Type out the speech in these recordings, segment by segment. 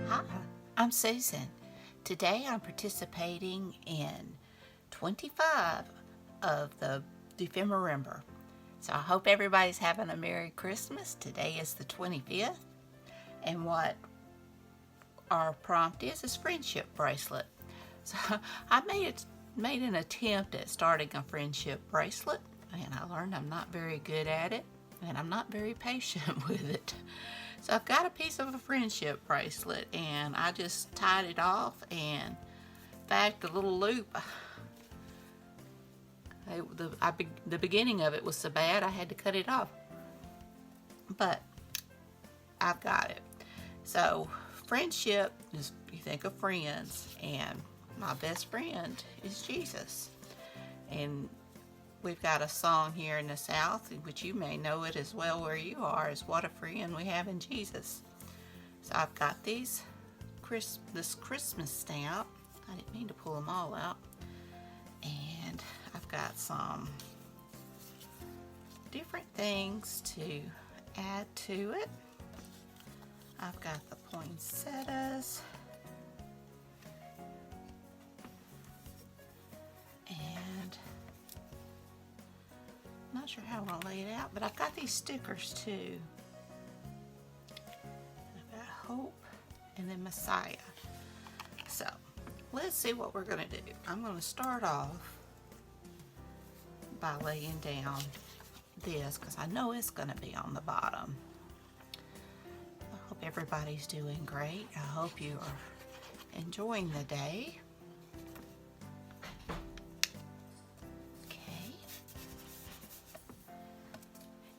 Hi, I'm Susan. Today I'm participating in 25 of the DEPHEMEREMBER. So I hope everybody's having a Merry Christmas. Today is the 25th, and what our prompt is friendship bracelet. So I made an attempt at starting a friendship bracelet, and I learned I'm not very good at it, and I'm not very patient with it. So I've got a piece of a friendship bracelet, and I just tied it off, and in fact the little loop, the beginning of it was so bad I had to cut it off, but I've got it. So friendship is, you think of friends, and my best friend is Jesus. And we've got a song here in the South, which you may know it as well where you are, is "What a Friend We Have in Jesus." So I've got this Christmas stamp. I didn't mean to pull them all out. And I've got some different things to add to it. I've got the poinsettias. And I'm not sure how I'm going to lay it out, but I've got these stickers too. I've got Hope and then Messiah. So let's see what we're going to do. I'm going to start off by laying down this because I know it's going to be on the bottom. I hope everybody's doing great. I hope you are enjoying the day. Okay.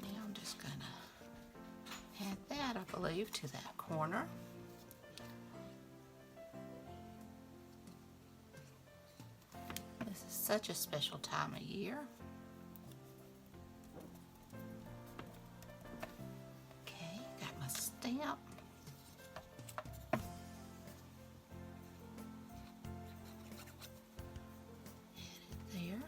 Now I'm just going to add that, I believe, to that corner. This is such a special time of year. Okay, got my stamp. Add it there.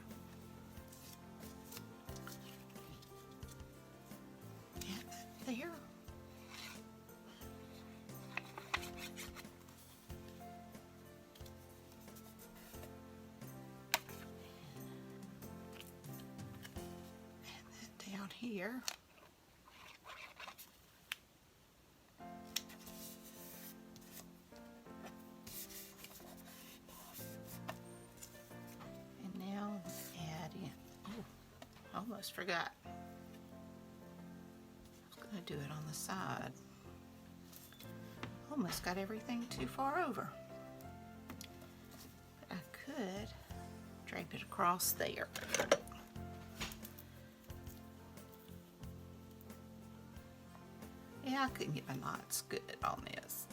Add that there. Down here. And now add in, oh, almost forgot. I was going to do it on the side. Almost got everything too far over. But I could drape it across there. Yeah, I couldn't get my knots good on this.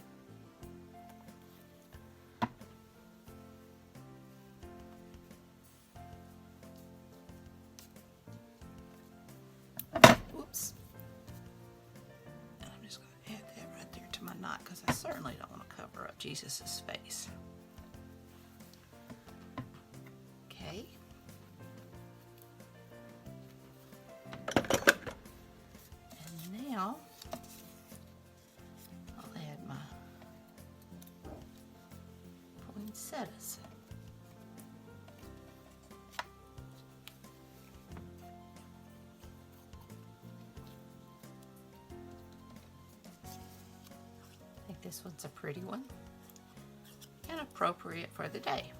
Whoops. And I'm just going to add that right there to my knot because I certainly don't want to cover up Jesus's face. Okay. And now poinsettias. I think this one's a pretty one and appropriate for the day.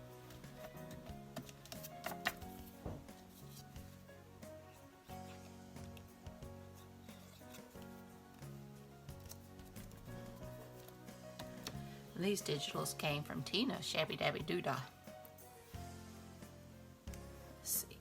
These digitals came from Tina, Shabby Dabby Doodah. Let's see.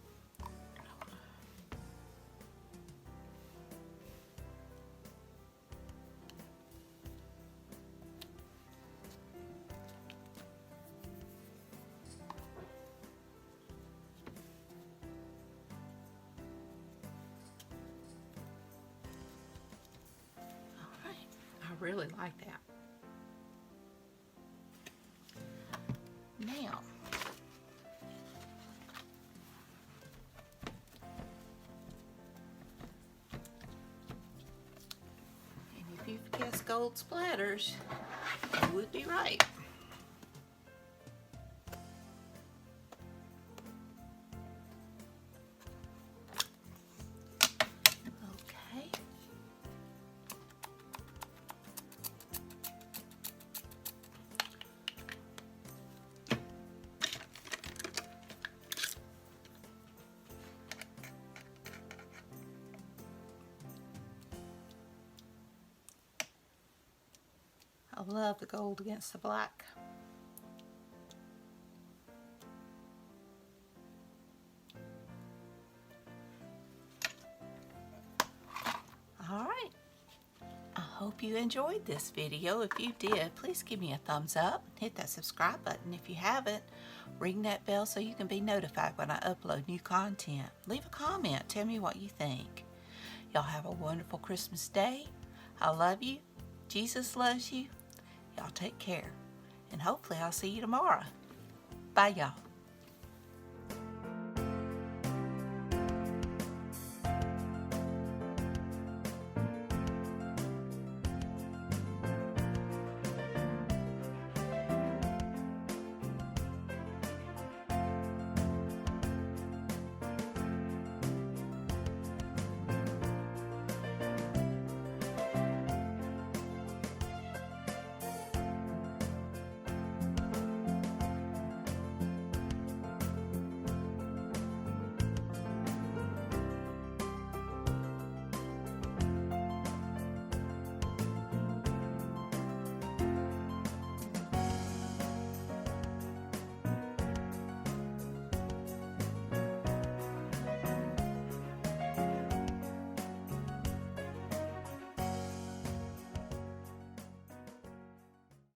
All right, I really like that. Now, and if you've guessed gold splatters, You would be right. Okay. I love the gold against the black. All right. I hope you enjoyed this video. If you did, please give me a thumbs up. Hit that subscribe button if you haven't. Ring that bell so you can be notified when I upload new content. Leave a comment. Tell me what you think. Y'all have a wonderful Christmas day. I love you. Jesus loves you. Y'all take care. And hopefully I'll see you tomorrow. Bye, y'all.